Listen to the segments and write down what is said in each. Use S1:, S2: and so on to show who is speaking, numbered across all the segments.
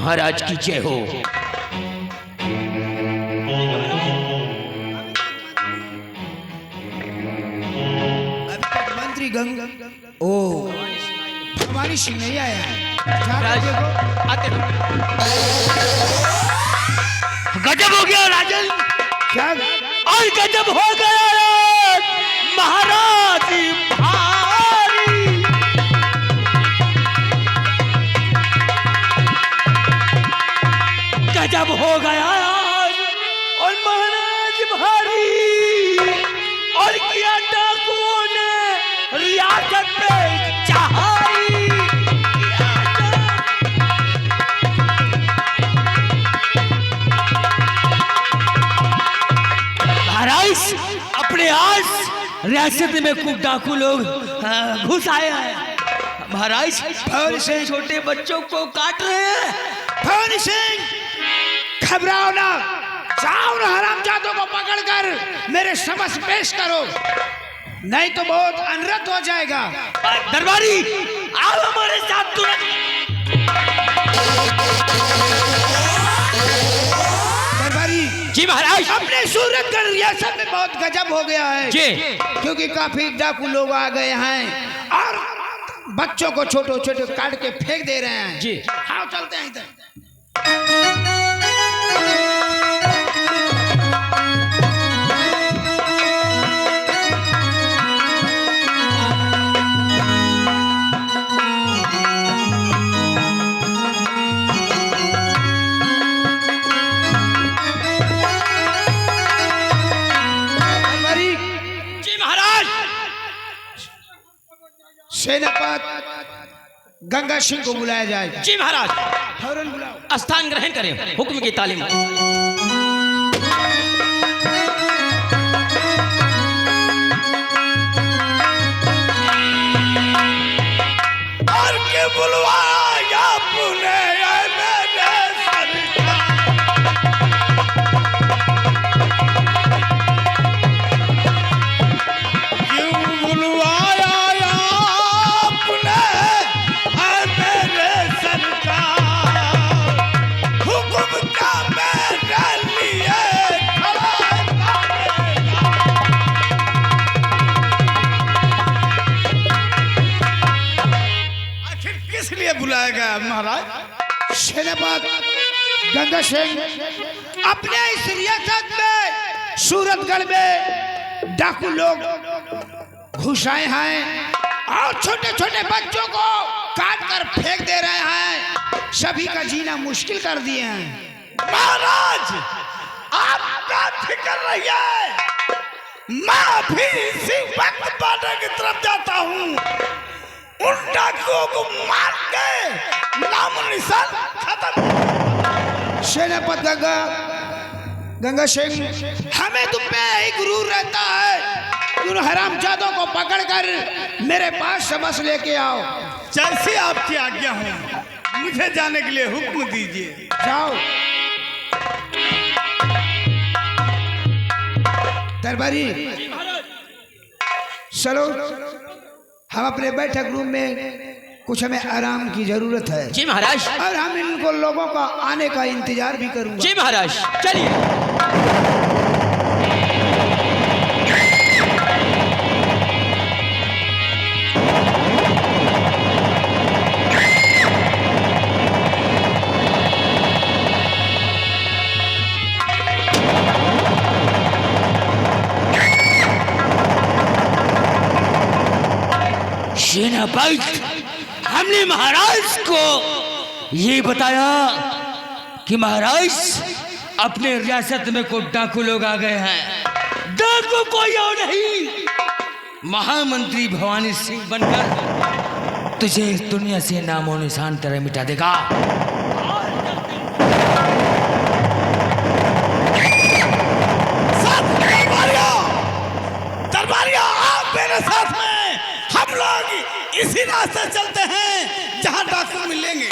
S1: महाराज की जय हो।
S2: मंत्री गंगा ओ भवानी सिंह नहीं आया है।
S1: आते गजब हो गया राजन,
S2: क्या
S1: और गजब हो गया महाराज भारी। गजब हो गया और महाराज भारी, और किया डाकुओं ने रियासत पे चढ़ाई। महाराज अपने आस रियासत में कुछ डाकू लोग घुस आए हैं। महाराज
S2: भवानी सिंह
S1: छोटे बच्चों को काट रहे हैं।
S2: भवानी सिंह घबराओ ना, जाओ ना हरामजादों को पकड़कर मेरे समक्ष पेश करो, नहीं तो बहुत अनर्थ हो जाएगा।
S1: दरबारी आओ हमारे साथ तुरंत।
S2: दरबारी
S1: जी महाराज।
S2: अपने सूरतगढ़ रियासत में बहुत गजब हो गया है
S1: जी,
S2: क्योंकि काफी डाकू लोग आ गए हैं और बच्चों को छोटे छोटे काट के फेंक दे रहे हैं।
S1: जी
S2: आओ चलते हैं इधर। सेनापति गंगा सिंह को बुलाया जाए।
S1: जी महाराज।
S2: फौरन बुलाओ।
S1: स्थान ग्रहण करें, हुक्म की तालीम।
S2: और के बुलवाया पुणे मेरे बुलाया गया महाराज। सेनापति गंगा सिंह अपने इस रियासत में सूरतगढ़ में डाकू लोग घुस आए हैं और छोटे छोटे बच्चों को काट कर फेंक दे रहे हैं, सभी का जीना मुश्किल कर दिए हैं। महाराज आप क्या फिक्र रहिए, मैं भी इसी वक्त बाडर की तरफ जाता हूँ, उन डाकुओं को मार के नाम निशान खत्म। सेनापति गंगा सिंह हमें तुम पे एक गुरूर रहता है, उन हरामजादों को पकड़कर मेरे पास सबस लेके आओ।
S3: जैसे आपकी आज्ञा हो, मुझे जाने के लिए हुक्म दीजिए।
S2: जाओ। दरबारी चलो, हम अपने बैठक रूम में कुछ हमें आराम की जरूरत है।
S1: जी महाराज।
S2: और हम इनको लोगों का आने का इंतजार भी करूंगा।
S1: जी महाराज चलिए। सेनापति हमने महाराज को ये बताया कि महाराज अपने रियासत में को डाकू लोग आ गए हैं। डाकू कोई और नहीं, महामंत्री भवानी सिंह बनकर तुझे इस दुनिया से नामो निशान तरह मिटा देगा।
S3: दरबारिया आप मेरे साथ में, हम लोग इसी रास्ते चलते हैं जहां डाकू मिलेंगे।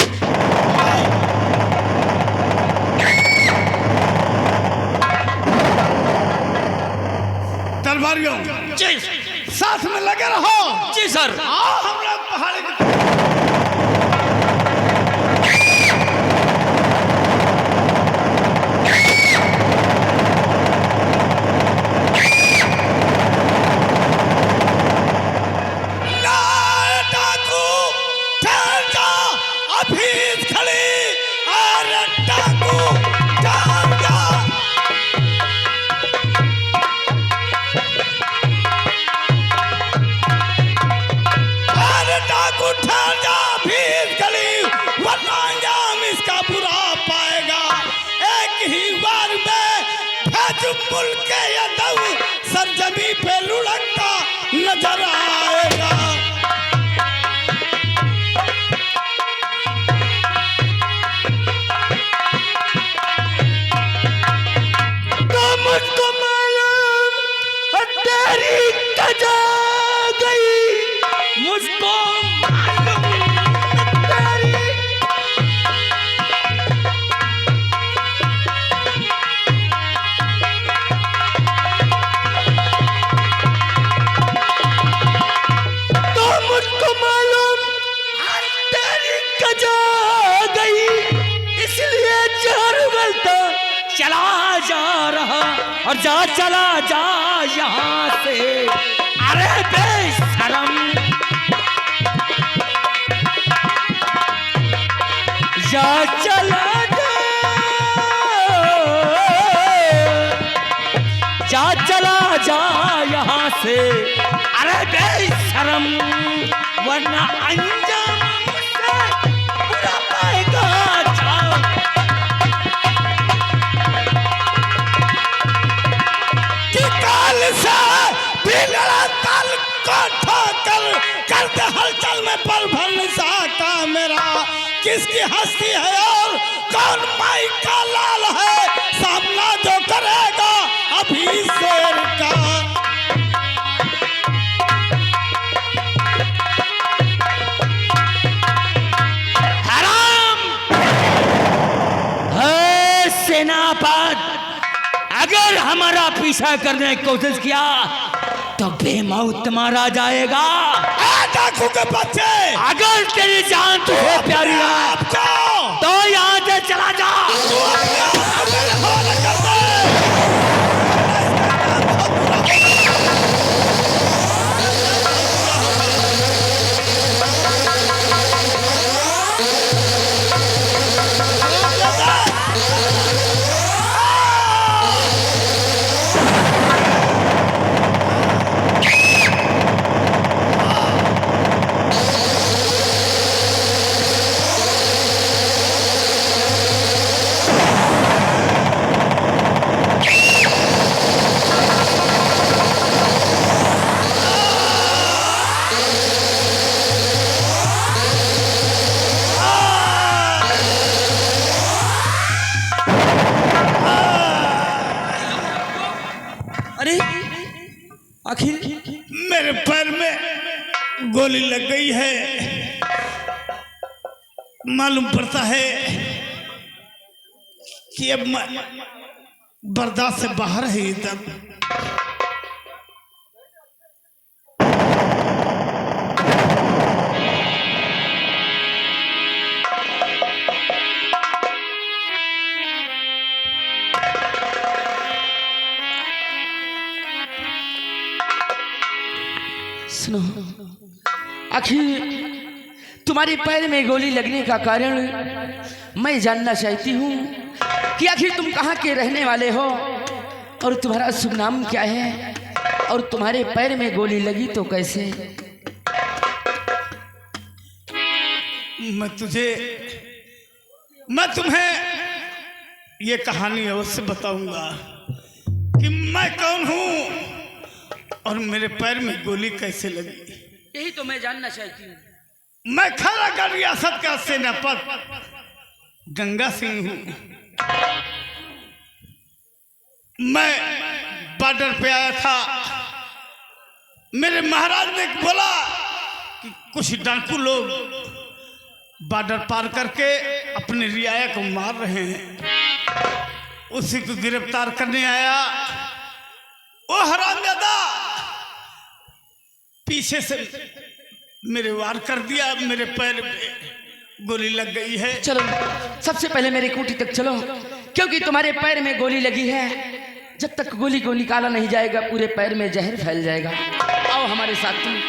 S3: दरबारियों
S1: जी
S3: साथ में लगे रहो।
S1: जी सर।
S3: आओ हम लोग पहाड़ी की अभी खड़ी अरे डाकू जान जा अरे डाकू ठहर जा अभी खड़ी वरना अंजाम इसका बुरा पाएगा एक ही बार में भेज मुल्क यदव सरजमी पे लुढ़कता नजर आएगा
S1: मुझको मालूम तेरी कजा गई मुझको मालूम तेरी तो मुझको मालूम तेरी कजा गई इसलिए जहर उगलता चला जा रहा और जा चला जा यहाँ से अरे बेशरम जा चला जा चला जा यहाँ से अरे बेशरम वरना अंजाम मुझसे बुरा पाएगा
S3: काल से बिगड़ा ताल को ठोकर करते हलचल में पल भर सा का मेरा किसकी हस्ती है और कौन माई का लाल है सामना जो करेगा अभी शेर का
S1: हराम है सेनापत अगर हमारा पीछा करने की कोशिश किया तो बेमौत मारा जाएगा
S3: डाकू के बच्चे
S1: अगर तेरी जान तुझे प्यारी है
S3: आपको
S1: तो यहाँ से चला जा आखिर
S3: मेरे पैर में गोली लग गई है मालूम पड़ता है कि अब मैं बर्दाश्त से बाहर है तब
S1: सुनो आखिर तुम्हारे पैर में गोली लगने का कारण मैं जानना चाहती हूँ कि आखिर तुम कहाँ के रहने वाले हो और तुम्हारा शुभ नाम क्या है और तुम्हारे पैर में गोली लगी तो कैसे।
S3: मैं तुम्हें ये कहानी अवश्य बताऊंगा कि मैं कौन हूँ और मेरे पैर में गोली कैसे लगी।
S1: यही तो मैं जानना चाहती हूँ।
S3: मैं खैरागढ़ रियासत का सेनापति गंगा सिंह हूँ। मैं बॉर्डर पे आया था। मेरे महाराज ने बोला कि कुछ डाकू लोग बॉर्डर पार करके अपने रियाया को मार रहे हैं। उसी को गिरफ्तार करने आया। वो हरामजादा पीछे से मेरे वार कर दिया। मेरे पैर में गोली लग गई है।
S1: चलो सबसे पहले मेरी कुटी तक चलो, क्योंकि तुम्हारे पैर में गोली लगी है। जब तक गोली को निकाला नहीं जाएगा पूरे पैर में जहर फैल जाएगा। आओ हमारे साथ तुम।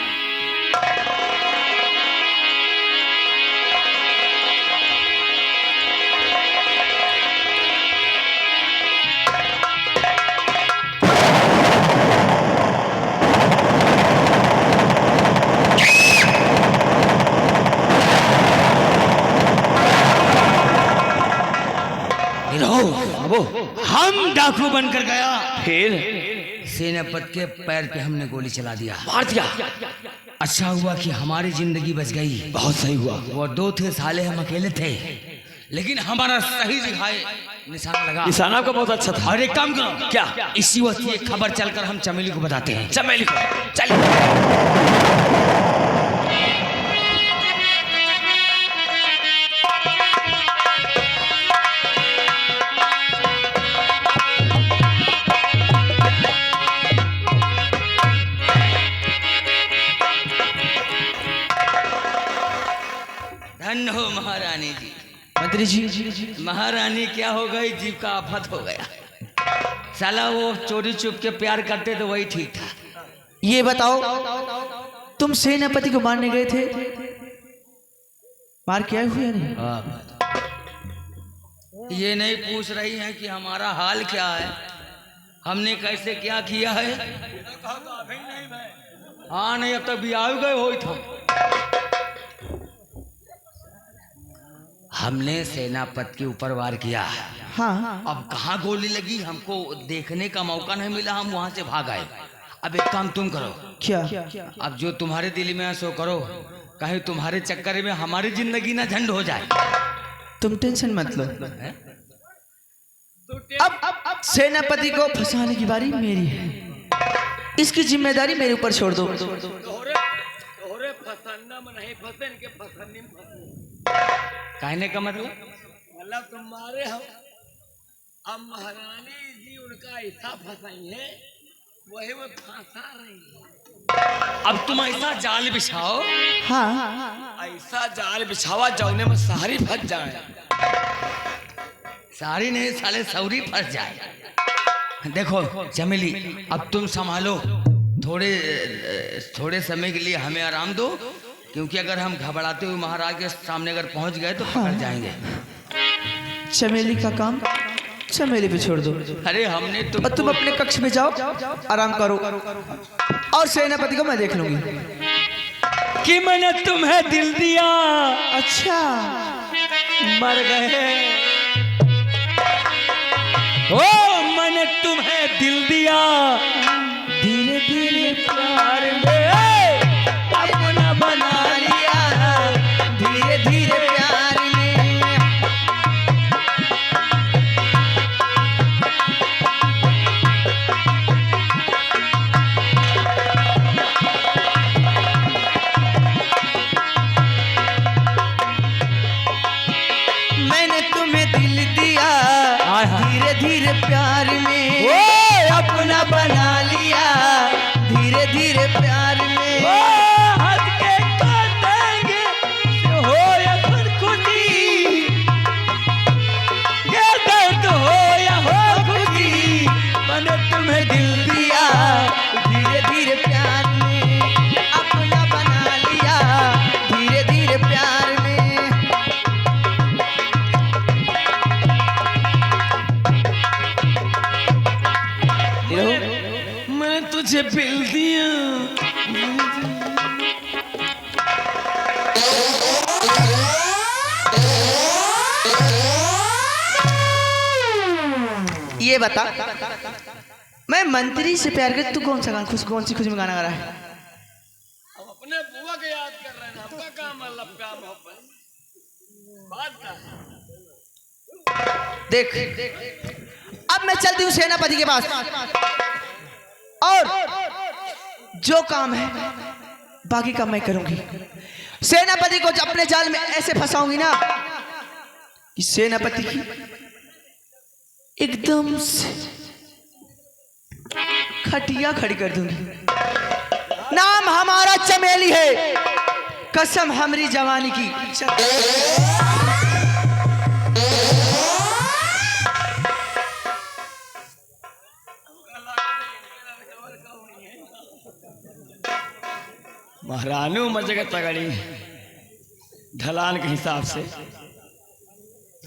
S1: हम डाकू बनकर गया,
S3: फिर
S1: सेनापति के पैर पे हमने गोली चला दिया,
S3: मार दिया।
S1: अच्छा हुआ कि हमारी जिंदगी बच गई।
S3: बहुत सही हुआ।
S1: वो 2 थे साले, हम अकेले थे, लेकिन हमारा सही जगह निशाना लगा।
S3: निशाना आपका बहुत अच्छा था।
S1: और एक काम करो,
S3: क्या?
S1: इसी वक्त ये खबर चलकर हम चमेली को बताते हैं।
S3: चमेली को चल।
S1: धन हो महारानी जी।
S2: मंत्री जी,
S1: महारानी क्या हो गई, जीव का आफत हो गया। साला वो चोरी चुप के प्यार करते तो वही ठीक था।
S2: ये बताओ, तुम सेनापति को मारने गए थे, मार के आए हुए या नहीं?
S1: ये नहीं पूछ रही हैं कि हमारा हाल क्या है, हमने कैसे क्या किया है। हाँ नहीं, अब तक भी आ गए हो था। हमने सेनापति के ऊपर वार किया।
S2: हाँ।
S1: अब कहाँ गोली लगी हमको देखने का मौका नहीं मिला, हम वहां से भाग आए। अब एक काम तुम करो।
S2: क्या?
S1: अब जो तुम्हारे दिल में है सो करो, कहीं तुम्हारे चक्कर में हमारी जिंदगी ना झंड हो जाए।
S2: तुम टेंशन मत लो,
S1: हैं?
S2: अब सेनापति को फंसाने की बारी मेरी है, इसकी जिम्मेदारी मेरे ऊपर छोड़ दो।
S1: कहने का मतलब
S3: तुम्हारे हम अब महारानी जी उनका ऐसा फंसाई है, वही वो फंसा रही है।
S1: अब तुम ऐसा जाल बिछाओ,
S2: हाँ।
S3: ऐसा जाल बिछावा जौने में सारी फंस जाए।
S1: सारी नहीं साले सौरी फंस जाए। देखो चमेली, अब तुम संभालो, थोड़े समय के लिए हमें आराम दो, क्योंकि अगर हम घबराते हुए महाराज के सामने अगर पहुंच गए तो पकड़ जाएंगे।
S2: चमेली का काम चमेली पे छोड़ दो।
S1: अरे हमने
S2: और तुम अपने कक्ष में जाओ, आराम करो, और सेनापति को मैं देख लूंगी।
S1: कि मैंने तुम्हें दिल दिया,
S2: अच्छा,
S1: मर गए। ओ मैंने तुम्हें दिल दिया, धीरे धीरे प्यार में अपना बना लिया,
S2: धीरे धीरे प्यार में। मैंने तुम्हें दिल दिया, धीरे धीरे प्यार में अपना बना लिया, धीरे धीरे प्यार में।
S1: हद के काटेंगे हो या खुदकुशी, ये दर्द हो या हो खुशी, मैंने तुम्हें दिल दिया,
S2: धीरे धीरे प्यार में अपना बना लिया, धीरे धीरे प्यार में।
S1: मैंने तुझे दिल दिया।
S2: ये बता, मैं मंत्री से प्यार कर, तू कौन सा गाना, कौन सी खुशी में गाना गा रहा है?
S3: हम अपने बुआ के याद कर रहे हैं, आपका काम है प्यार मोहब्बत। बात का
S2: देख, अब मैं चलती हूँ सेनापति के पास, और जो काम है बाकी काम मैं करूंगी। सेनापति को अपने जाल में ऐसे फंसाऊंगी ना कि सेनापति की एकदम से खटिया खड़ी कर दूंगी। नाम हमारा चमेली है, कसम हमारी जवानी की।
S3: महारानू मजे तगड़ी ढलान के हिसाब से।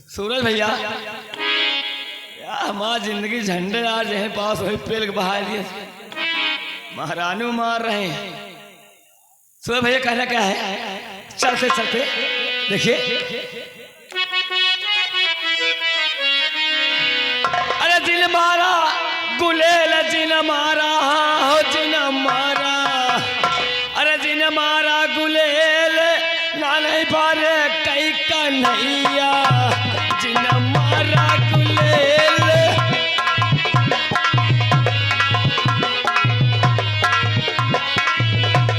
S3: सूरज भैया, हमारा जिंदगी झंडे आज है पास वही पेल के बहा दिए, महारानू मार रहे हैं। सूरज भैया कहना क्या है, चलते चलते देखिए गुलेल जिन मारा हो जिन मारा, अरे जिन मारा गुलेल नाने बारे कई कन्हैया, जिन मारा गुलेल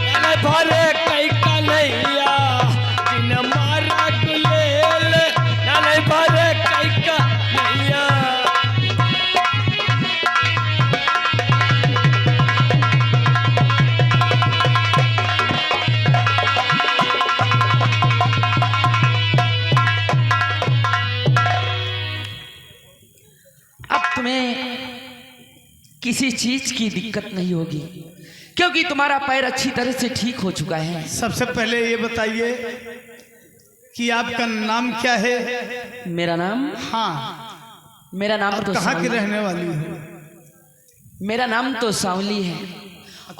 S3: नाने बारे कई कन्हैया, जिन मारा गुलेल नाने बारे कई कन्हैया।
S1: किसी चीज की दिक्कत नहीं होगी क्योंकि तुम्हारा पैर अच्छी तरह से ठीक हो चुका है।
S2: सबसे पहले ये बताइए कि आपका नाम क्या है?
S1: मेरा नाम,
S2: हाँ,
S1: मेरा नाम तो
S2: कहाँ की
S1: सांवली,
S2: रहने वाली हो?
S1: मेरा नाम तो सांवली है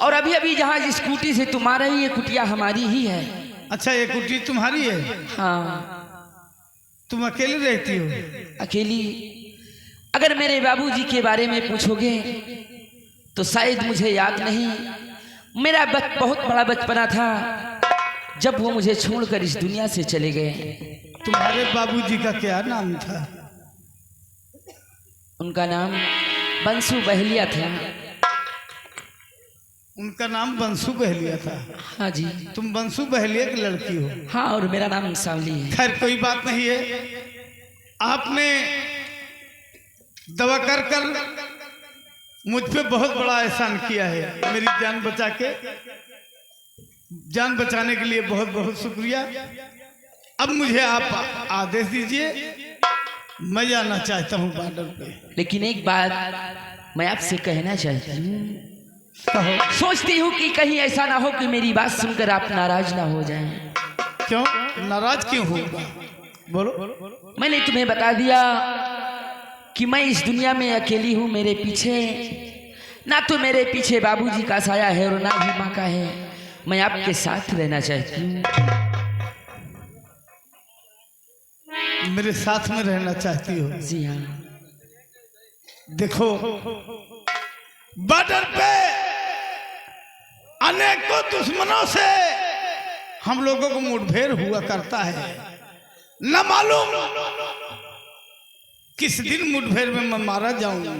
S1: और अभी अभी जहाँ स्कूटी से तुम आ रही है कुटिया हमारी ही है।
S2: अच्छा, ये कुटी तुम्हारी है?
S1: हाँ।
S2: तुम अकेली रहती हो?
S1: अकेली? अगर मेरे बाबूजी के बारे में पूछोगे तो शायद मुझे याद नहीं। मेरा बहुत बड़ा बचपना था जब वो मुझे छोड़कर इस दुनिया से चले गए।
S2: तुम्हारे बाबूजी का क्या नाम था?
S1: उनका नाम बंसू बहलिया था।
S2: उनका नाम बंसू बहलिया था?
S1: हाँ जी।
S2: तुम बंसू बहलिया की लड़की हो?
S1: हाँ, और मेरा नाम सांवली है।
S2: खैर कोई बात नहीं है। आपने दवा कर कर मुझ पे बहुत बड़ा एहसान किया है। मेरी जान बचा के, जान बचाने के लिए बहुत बहुत शुक्रिया। अब मुझे आप आदेश दीजिए, मैं जाना चाहता हूँ बॉर्डर पे।
S1: लेकिन एक बात मैं आपसे कहना चाहती हूँ।
S2: कहो।
S1: सोचती हूँ कि कहीं ऐसा ना हो कि मेरी बात सुनकर आप नाराज ना हो जाएं।
S2: क्यों नाराज क्यों होगा? बोलो।
S1: मैंने तुम्हें बता दिया कि मैं इस दुनिया में अकेली हूँ। मेरे पीछे ना तो मेरे पीछे बाबूजी का साया है और ना ही माँ का है। मैं आपके साथ रहना चाहती हूँ।
S2: मेरे साथ में रहना चाहती हो?
S1: जी हाँ।
S2: देखो, बॉर्डर पे अनेकों दुश्मनों से हम लोगों को मुठभेड़ हुआ करता है। न मालूम किस दिन मुठभेड़ में मैं मारा जाऊंगा,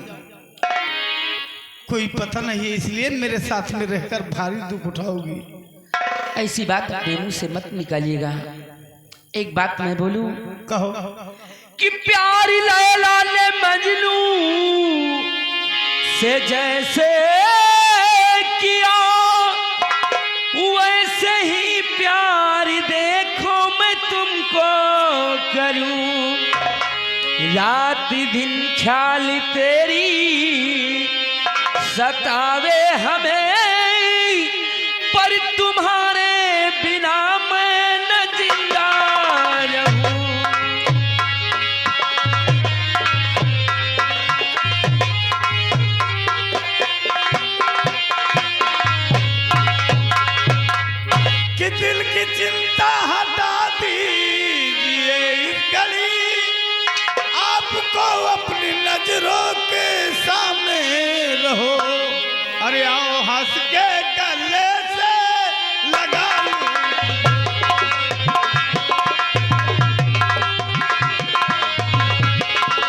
S2: कोई पता नहीं है। इसलिए मेरे साथ में रहकर भारी दुख उठाओगी।
S1: ऐसी बात अपने मुंह से मत निकालिएगा। एक बात मैं बोलूं?
S2: कहो।
S1: कि प्यार लैला ने मजनू से जैसे किया वैसे ही प्यार देखो मैं तुमको करूं। रात दिन ख्याल तेरी सतावे हमें, पर तुम्हारे बिना मैं न जिंदा रहूं।
S2: कि दिल की चिंता हटा दीजिए इस गली, आपको अपनी नजरों के सामने रहो। अरे आओ हंस के गले से लगा लूं,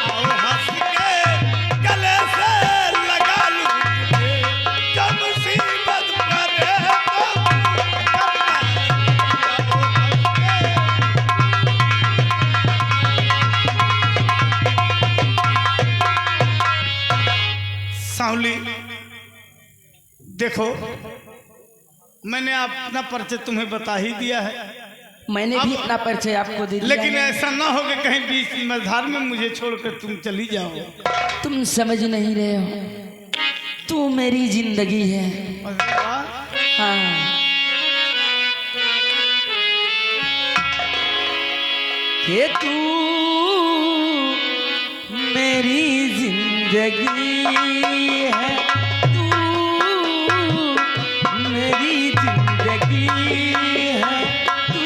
S2: आओ हंस के गले से लगा लूं तुझे, जब मुसीबत पड़े सांवली। देखो, मैंने अपना परिचय तुम्हें बता ही दिया है।
S1: मैंने भी अपना परिचय आपको दे दिया
S2: लेकिन
S1: है।
S2: ऐसा ना हो कि कहीं बीच मझधार में मुझे छोड़कर तुम चली जाओ।
S1: तुम समझ नहीं रहे हो, तू मेरी जिंदगी है। हाँ। कि तू मेरी जिंदगी है, तू मेरी जिंदगी है, तू।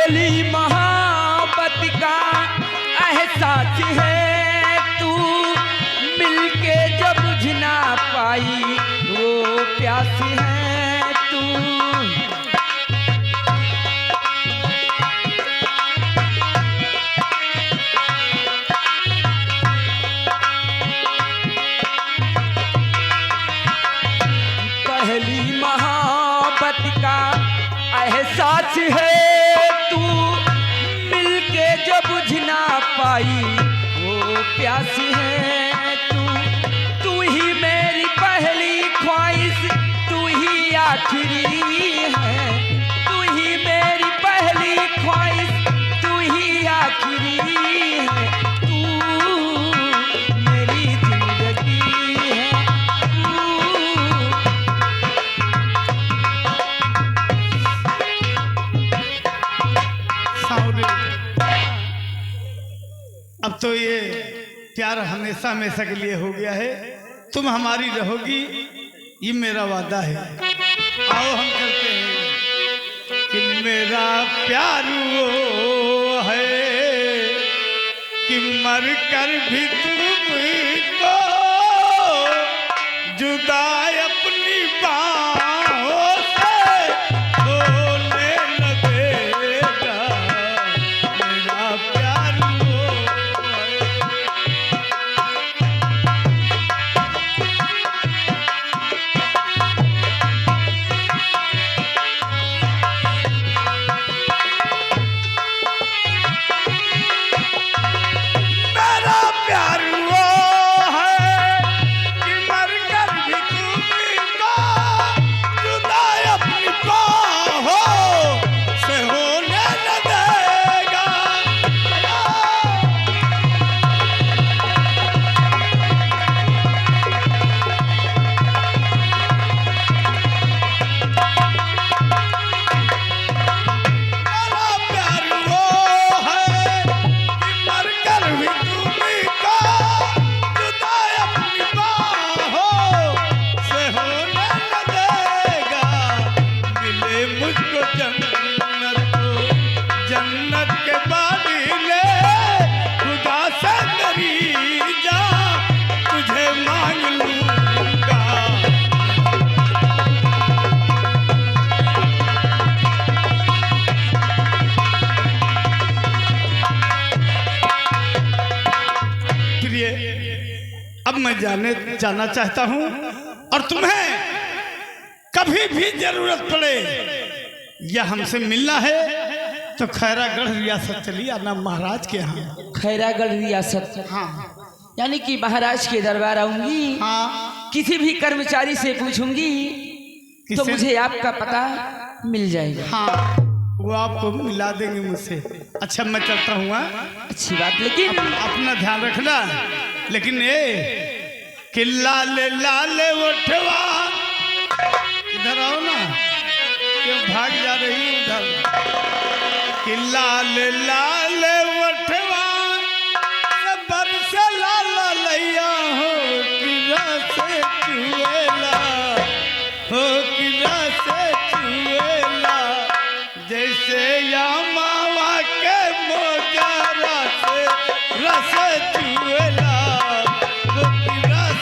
S1: पहली मोहब्बत का एहसास है तू, मिलके जब बुझ ना पाई वो प्यास है तू। पहली मोहब्बत का एहसास है तू, मिलके जो बुझ ना पाई वो प्यास है तू। तू ही मेरी पहली ख्वाहिश, तू ही आखिरी है। तू ही मेरी पहली ख्वाहिश, तू ही आखिरी है। तू मेरी जिंदगी है।
S3: अब तो ये प्यार हमेशा हमेशा के लिए हो गया है। तुम हमारी रहोगी, ये मेरा वादा है। आओ हम करते हैं कि मेरा प्यार वो है कि मर कर भी तुमको जुदा अपनी बाहों से होने न देगा। मेरा प्यार वो है। मेरा प्यार वो है कि मर कर भी तुमको जुदा अपनी बाहों से होने न देगा। मेरा प्यार वो है कि मर कर भी तुमको जुदा अपनी बाहों से होने न देगा। मिले मुझको जन्नत के बादी ले खुदा से मेरी जान तुझे मांग लूंगा। प्रिय, अब मैं जाना चाहता हूं और तुम्हें कभी भी जरूरत पड़े या हमसे मिलना है तो खैरागढ़ रियासत चली आना महाराज के यहाँ।
S1: खैरागढ़ रियासत,
S3: हाँ
S1: यानी कि महाराज के दरबार आऊंगी।
S3: हाँ।
S1: किसी भी कर्मचारी से पूछूंगी तो
S3: किसे?
S1: मुझे आपका पता मिल जाएगा।
S3: हाँ, वो आपको मिला देंगे मुझसे। अच्छा मैं चलता हूँ।
S1: अच्छी बात, लेकिन
S3: अपना ध्यान रखना। लेकिन ये कि लाले लाले उठवा, इधर आओ ना, क्यों भाग जा रही है उधर। कि लाले लाले उठवा सबर से लाला लैया हो कि रसे चुएला, हो कि रसे चुएला। जैसे या मावा के मोजारा से रस चुएला, हो कि रस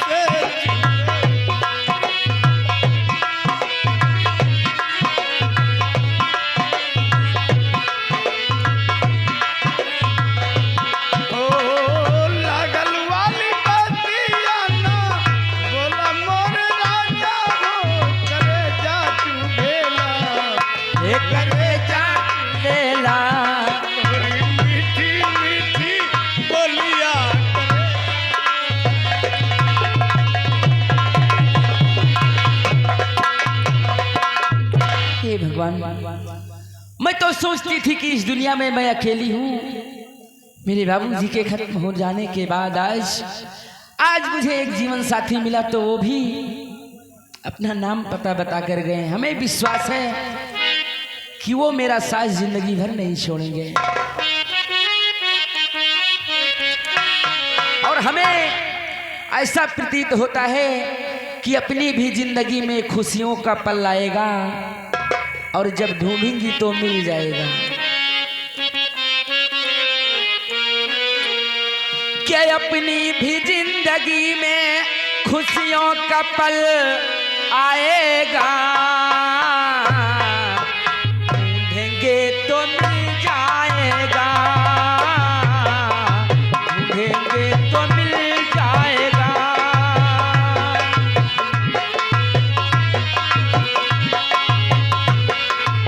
S3: ओ लागल वाली बतिया ना बोला मोर राजा हो करे जा तू बेला।
S1: करे जा लेला।
S3: मीठी मीठी बोलिया
S1: हे भगवान, मैं तो सोचती थी कि इस दुनिया में मैं अकेली हूँ। मेरे बाबूजी के खत्म हो जाने के बाद आज मुझे एक जीवन साथी मिला, तो वो भी अपना नाम पता बता कर गए। हमें विश्वास है कि वो मेरा साथ जिंदगी भर नहीं छोड़ेंगे। और हमें ऐसा प्रतीत होता है कि अपनी भी जिंदगी में खुशियों का पल आएगा और जब ढूंढेंगी तो मिल जाएगा। कि अपनी भी जिंदगी में खुशियों का पल आएगा, ढूंढेंगे तो मिल जाएगा, ढूंढेंगे तो मिल जाएगा।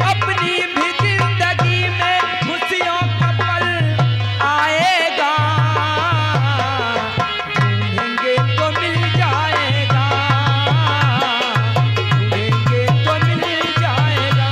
S1: अपनी भी जिंदगी में खुशियों का पल आएगा, ढूंढेंगे तो मिल जाएगा, ढूंढेंगे तो मिल जाएगा।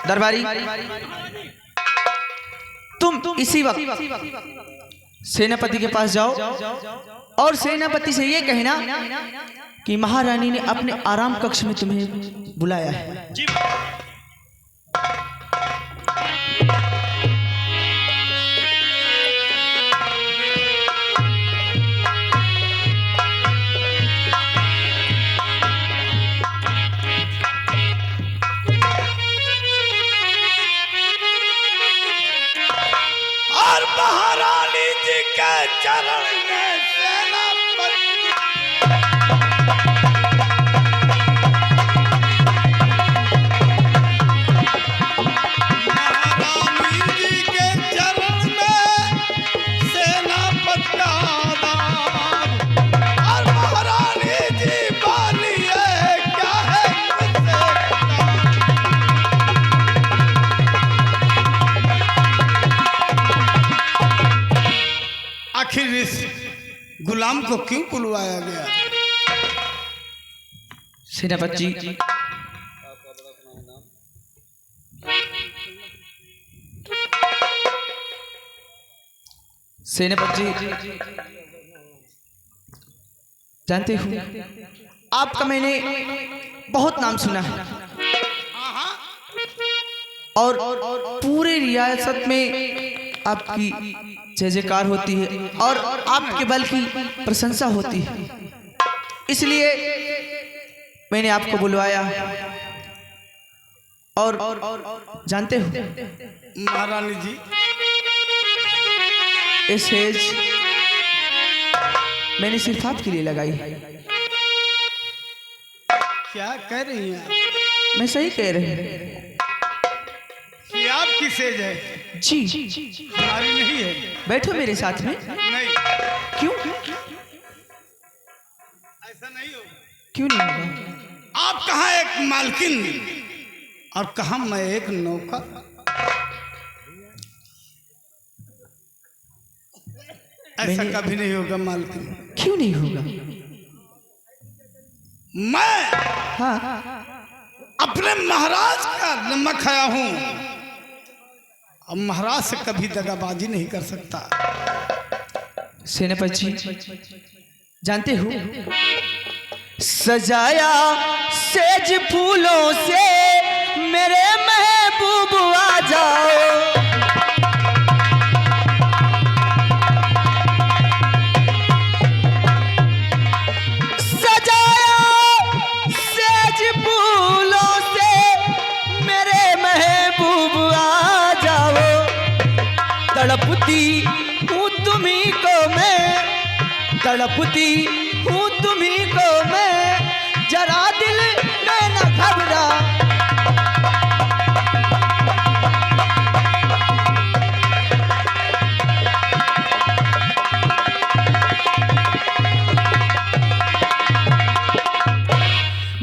S4: दरबारी, तुम इसी वक्त सेनापति के पास जाओ और सेनापति से ये कहना कि महारानी ने अपने आराम कक्ष में तुम्हें बुलाया है।
S3: और महारानी जी के चरण में सेनापति महारानी जी के चरण में सेनापति का आदाब। और महारानी जी बोलिए क्या है मुझसे आखिर इस गुलाम को क्यों बुलवाया गया?
S4: सेनापति जी, सेनापति जी, जानते हो आपका मैंने बहुत नाम सुना है और पूरे रियासत में आपकी जय जयकार होती है और आपके बल की प्रशंसा होती है, इसलिए मैंने आपको बुलवाया। और जानते हो
S3: महारानी जी,
S4: ये सेज मैंने सिर्फ आपके लिए लगाई है।
S3: क्या कह रही हैं?
S4: मैं सही कह रही हूँ
S3: कि आपकी सेज है,
S4: जी।
S3: हमारी नहीं है।
S4: बैठो मेरे साथ में।
S3: नहीं,
S4: क्यों
S3: ऐसा नहीं होगा।
S4: क्यों नहीं होगा?
S3: आप कहाँ एक मालकिन और कहाँ मैं एक नौकर? ऐसा कभी नहीं होगा मालकिन।
S4: क्यों नहीं होगा?
S3: मैं
S4: हाँ,
S3: अपने महाराज का नमक खाया हूं, अब महाराज से कभी दगाबाजी नहीं कर सकता।
S4: सेनापति जी, जानते हो सजाया सेज फूलों से मेरे महबूब आ जाओ, सजाया सेज फूलों तड़पती हूँ तुम्ही को मैं, तड़पती हूँ तुम्ही को मैं, जरा दिल में न घबरा।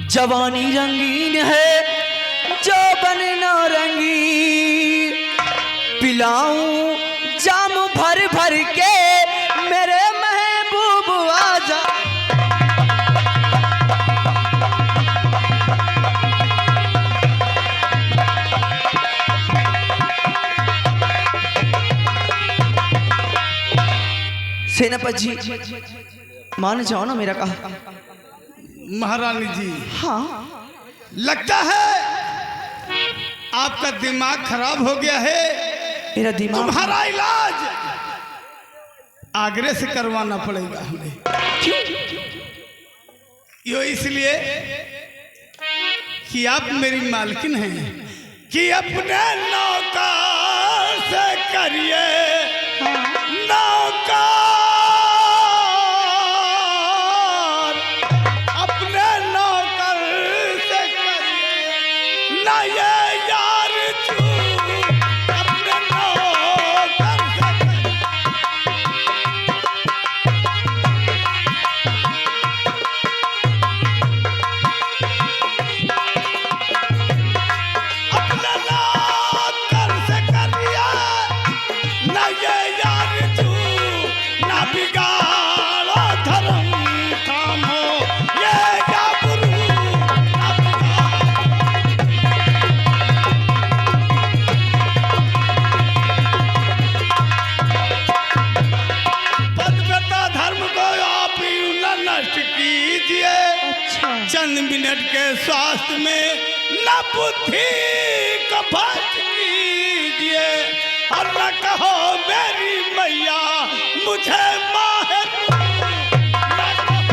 S4: जवानी रंगीन है जो बने नारंगी, पिलाऊं जाम भर भर के मेरे महबूब आजा। सेनापति जी मान जाओ ना मेरा कहा।
S3: महारानी जी,
S4: हाँ
S3: लगता है आपका दिमाग खराब हो गया है।
S4: मेरा दिमाग।
S3: तुम्हारा इलाज आगरे से करवाना पड़ेगा हमें। यो इसलिए कि आप मेरी मालकिन हैं, कि अपने नौकर से करिए नौकर, अपने नौकर से करिए ना ये यार तू, अपने नौकर से करिए। अपने नौकर से करिए ना ये यार तू, ना बिगाड़ो धर्म काम हो ये या गुरु ना बिगाड़ो। पदव्रता धर्म को आप यूं न नष्ट कीजिए, चंद मिनट के स्वास्थ्य में न बुद्धि को भ्रष्ट कीजिए, और न कहो मेरी मैया मुझे माहिर न कहो।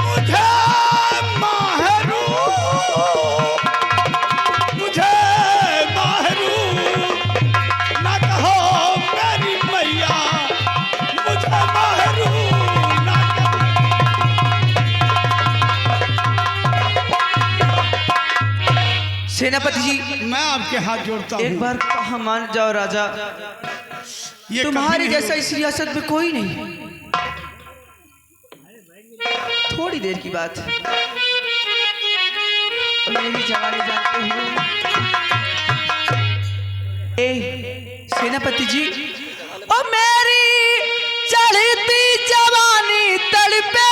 S3: मुझे माहरू, मुझे माहरू न कहो मेरी मैया मुझे माहरू न कहो।
S4: सेनापति जी
S3: मैं आपके हाथ जोड़ता हूँ।
S4: एक बार कहा मान जाओ राजा,
S3: ये
S4: तुम्हारी
S3: कभी
S4: जैसा इस रियासत में कोई नहीं। थोड़ी देर की बात है, मेरी जवानी जानते हो। ए सेनापति जी, ओ मेरी चढ़ती जवानी तड़पे,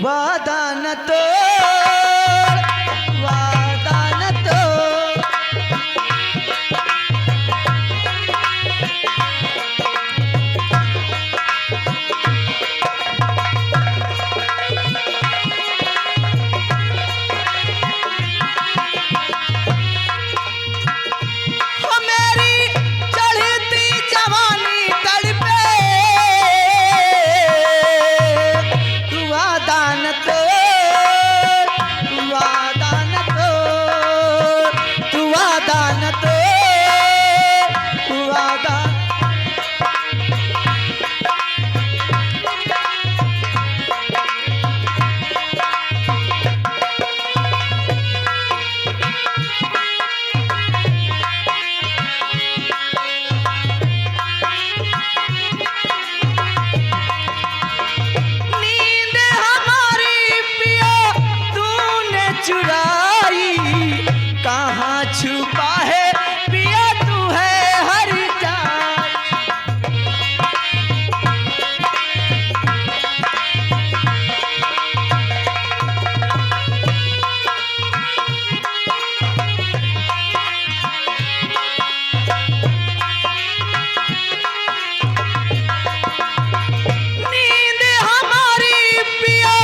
S4: वादा न तोड़, वादा न तोड़। ओ मेरी चढ़ती जवानी तड़पे, तू वादा न तोड़, तू वादा न तोड़, तू वादा न तोड़, तू वादा। नींद हमारी पिया तूने चुराई, कहाँ छुपा है पिया तू है हर जान। नींद हमारी पिया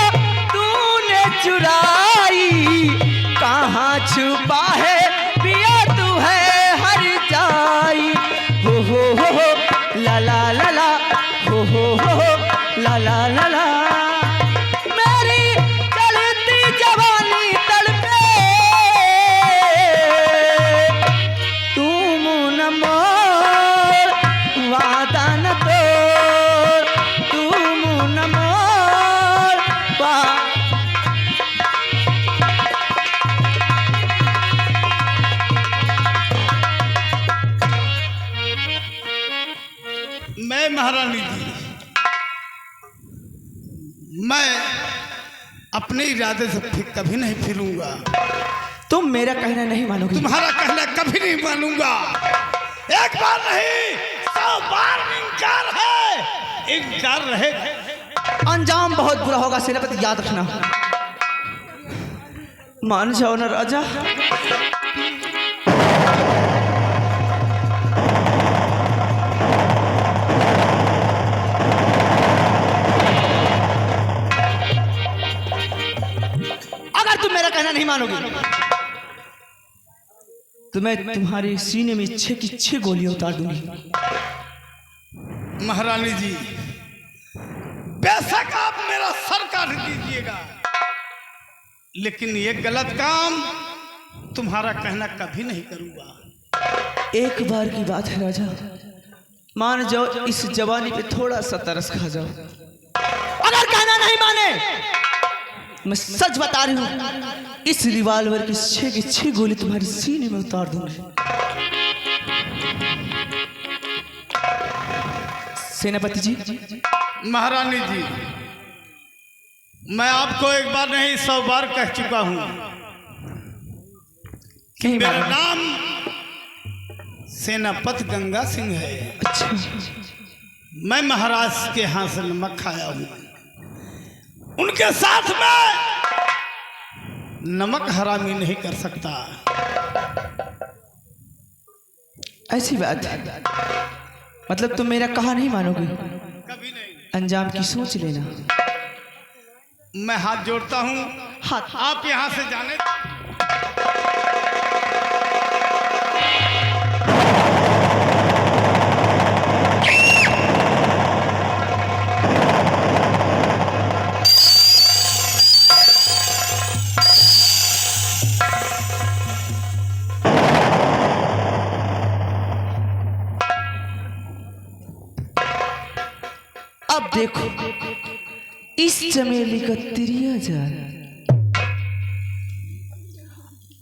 S4: तूने चुराई, कहाँ छुपा है पिया तू है हर जाई। हो ला ला ला ला
S3: महारानी जी, मैं अपने इरादे से फिर कभी नहीं फिरूंगा।
S4: तुम मेरा कहना नहीं मानोगे।
S3: तुम्हारा कहना कभी नहीं मानूंगा। एक बार नहीं 100 बार इनकार है, इनकार रहे।
S4: अंजाम बहुत बुरा होगा सेनापति, याद रखना। मान जाओ ना राजा। अगर तुम मेरा कहना नहीं मानोगे तो मैं तुम्हारे सीने में 6 की 6 गोलियां उतार दूंगी।
S3: महारानी जी, बेशक आप मेरा सर काट दीजिएगा, लेकिन ये गलत काम तुम्हारा कहना कभी नहीं करूंगा।
S4: एक बार की बात है राजा, मान जाओ इस जवानी पे थोड़ा सा तरस खा जाओ। अगर कहना नहीं माने, मैं सच बता रही हूं, इस रिवॉल्वर की 6 की 6 गोली तुम्हारे सीने में उतार दूंगी। सेनापति जी।
S3: महारानी जी, मैं आपको एक बार नहीं 100 बार कह चुका हूं कि मेरा नाम सेनापति गंगा सिंह है।
S4: अच्छा।
S3: मैं महाराज के हाथ से नमक खाया हूं, उनके साथ में नमक हरामी नहीं कर सकता।
S4: ऐसी बात है, मतलब तुम मेरा कहा नहीं मानोगे?
S3: कभी नहीं।
S4: अंजाम की सोच लेना।
S3: मैं हाथ जोड़ता हूं,
S4: हाथ।
S3: आप यहां से जाने।
S4: अब देखो इस चमेली का तिरिया जाल।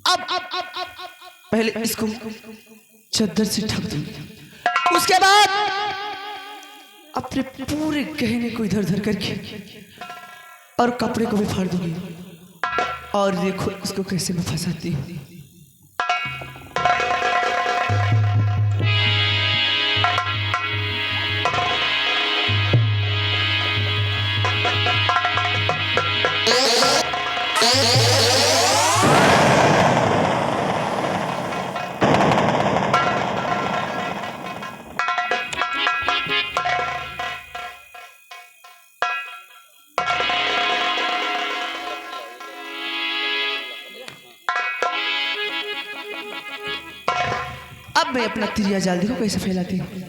S4: अब पहले इसको चद्दर से ढक दूंगी, उसके बाद अपने पूरे गहने को इधर उधर करके और कपड़े को भी फाड़ दूंगी। और देखो इसको कैसे मैं फंसाती हूँ। अब मैं अपना तिरिया जाल देखो कैसे फैलाती हूँ।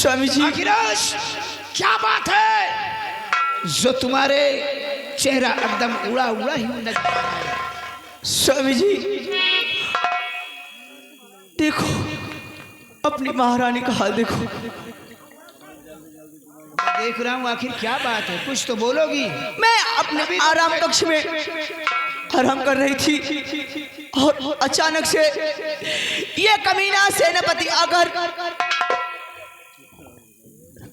S4: स्वामी जी,
S2: अखिलेश, क्या बात है जो तुम्हारे चेहरा एकदम उड़ा उड़ा ही नजर आ रहा है?
S4: स्वामी जी देखो, अपनी महारानी का हाल देखो।
S2: देख रहा हूँ, आखिर क्या बात है, कुछ तो बोलोगी।
S4: मैं अपने आराम कक्ष में आराम कर रही थी और अचानक से ये कमीना सेनापति आकर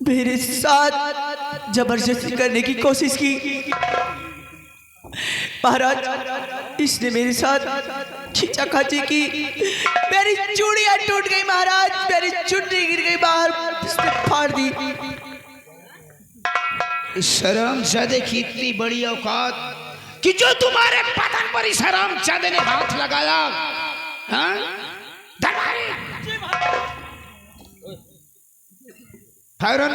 S4: मेरे साथ जबरदस्ती करने की कोशिश की। महाराज, इसने मेरे साथ खींचाखाची की, मेरी चूड़ियां टूट गई महाराज, मेरी चुन्नी गिर गई बाहर, इसने फाड़ दी।
S2: इस हरामजादे की इतनी बड़ी औकात कि जो तुम्हारे पतन पर इस हरामजादे ने हाथ लगाया। हाँ? फौरन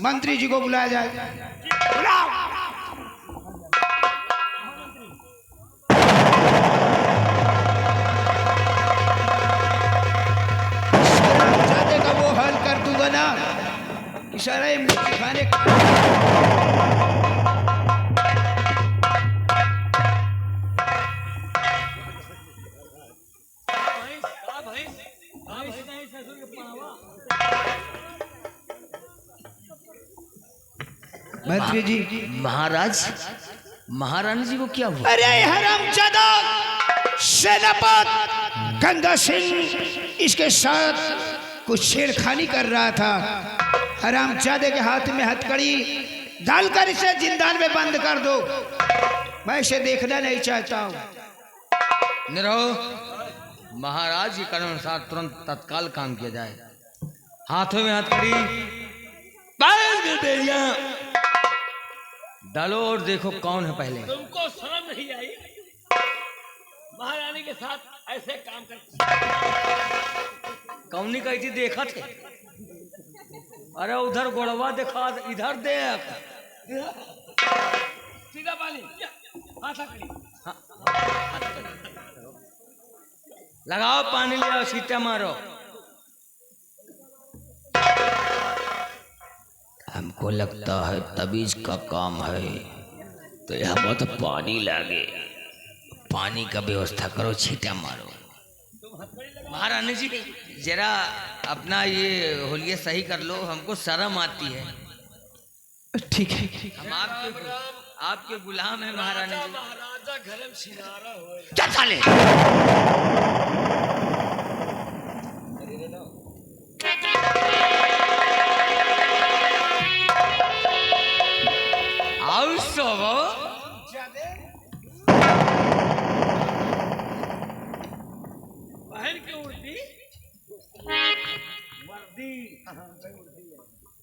S2: मंत्री जी को बुलाया जाए। बुलाओ। हरामजादे का वो हाल कर दूंगा ना, इशारा मुर्गी खाने का। मंत्री जी।
S1: महाराज, महारानी जी को क्या हुआ?
S2: अरे हरामजादा सेनापति गंगा सिंह इसके साथ कुछ छेड़खानी कर रहा था। हरामजादे के हाथ में हथकड़ी डालकर इसे जिंदान में बंद कर दो। मैं इसे देखना नहीं चाहता हूँ।
S1: निरहो, महाराज के कर्म अनुसार तुरंत तत्काल काम किया जाए। हाथों में हथकड़ी, पैर में बेड़ियां डालो और देखो कौन है पहले।
S3: तुमको शर्म नहीं आई? महारानी के साथ ऐसे काम कर।
S1: कौनी कही थी देखा थे? अरे उधर गोड़वा देखा, इधर देख।
S3: सीधा पानी, हाथ हथकड़ी।
S1: लगाओ पानी, ले आओ, सीटा मारो। हमको लगता है तबीज का काम है, तो यहाँ बहुत पानी लगे। पानी का व्यवस्था करो, छीटा मारो। महारानी जी जरा अपना ये होलिया सही कर लो, हमको शर्म आती है।
S4: ठीक है।
S1: हम आपके गुलाम हैं महारानी जी।
S3: महाराजा घर में सिनारा हो।
S1: क्या साले? आओ सोवो।
S3: बहन की उड़ती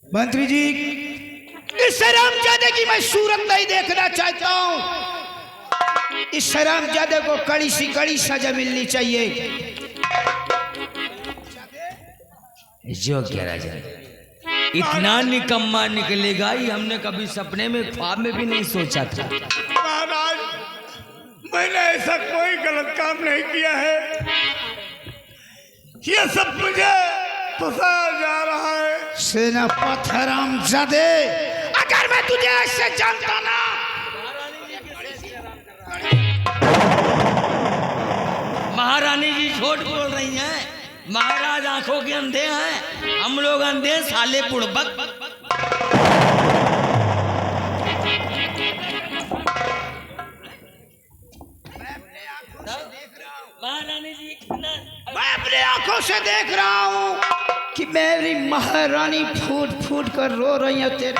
S2: मंत्री जी, इस हरामजादे की मैं सूरत नहीं देखना चाहता हूँ। इस हरामजादे को कड़ी सी कड़ी सजा मिलनी चाहिए।
S1: जो क्या राजा, इतना निकम्मा निकलेगा ये हमने कभी सपने में, ख्वाब में भी नहीं सोचा था।
S3: महाराज, मैंने ऐसा कोई गलत काम नहीं किया है। ये सब मुझे फंसाया जा रहा है।
S2: सेनापति हरामजादे, अगर मैं तुझे ऐसे जानता ना।
S1: महारानी जी झूठ बोल रही हैं। महाराज आंखों के अंधे हैं, हम लोग अंधे, साले बुड़बक। महारानी जी,
S2: मैं अपने आंखों से देख रहा हूँ कि मेरी महारानी फूट फूट कर रो रही है तेरे।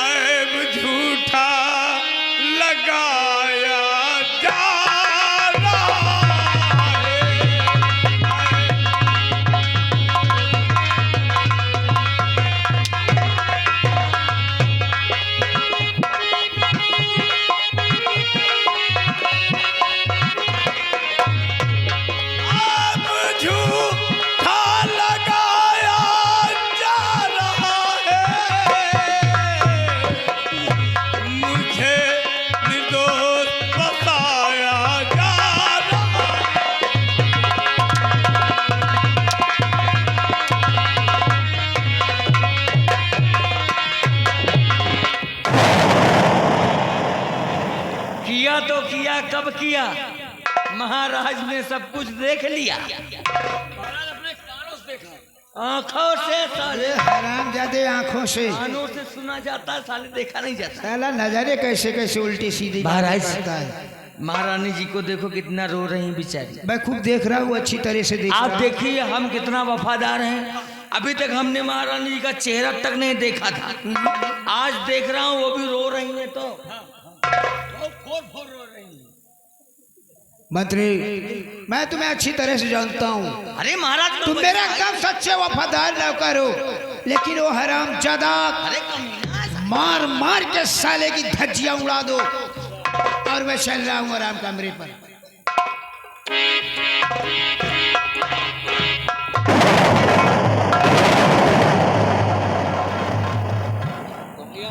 S3: ऐब झूठा लगाया जा रहा है।
S1: सब किया, महाराज ने सब कुछ देख लिया, आंखों से साले,
S2: हरामजादे आंखों से,
S1: कानों से सुना जाता है, साले देखा नहीं जाता।
S2: साला नजरे कैसे कैसे उल्टी सीधी
S1: महाराज,
S2: करता है।
S1: महारानी जी को देखो कितना रो रही बेचारी।
S2: मैं खूब देख रहा हूँ, अच्छी तरह से देख
S1: आप
S2: रहा हूँ।
S1: देखिए हम कितना वफादार हैं, अभी तक हमने महारानी जी का चेहरा तक नहीं देखा था, आज देख रहा हूँ वो भी रो रही है। तो रो रही है।
S2: मंत्री, मैं तुम्हें अच्छी तरह से जानता हूँ,
S1: अरे महाराज
S2: तुम मेरा एकदम सच्चे वफादार नौकर हो, लेकिन वो हरामजादा
S1: अरे कमीना,
S2: मार मार के साले की धज्जियां उड़ा दो, और मैं चल रहा हूँ आराम कमरे पर।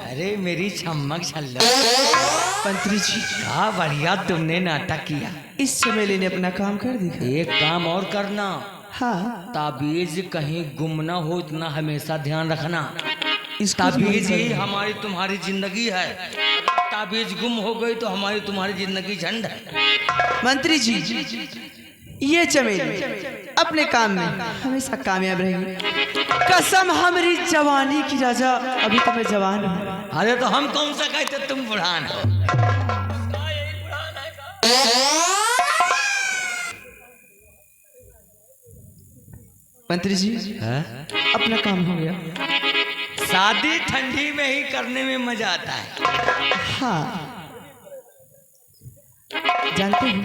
S1: अरे मेरी छमक छल्लो,
S4: मंत्री जी,
S1: क्या बढ़िया तुमने नाटक किया।
S4: इस चमेली ने अपना काम कर दिया।
S1: एक काम और करना,
S4: हाँ,
S1: ताबीज कहीं गुम ना हो, इतना हमेशा ध्यान रखना।
S4: इस
S1: ताबीज ही हमारी तुम्हारी जिंदगी है, ताबीज गुम हो गई तो हमारी तुम्हारी जिंदगी झंड है।
S4: मंत्री जी, ये चमेली अपने काम में हमेशा कामयाब रहेगी। कसम हमारी जवानी की राजा, अभी तो मैं जवान हूँ।
S1: अरे तो हम कौन सा कहते, तुम बुढ़ान हो।
S4: मंत्री जी, अपना काम हो गया।
S1: शादी ठंडी में ही करने में मजा आता है।
S4: हाँ, जानते हैं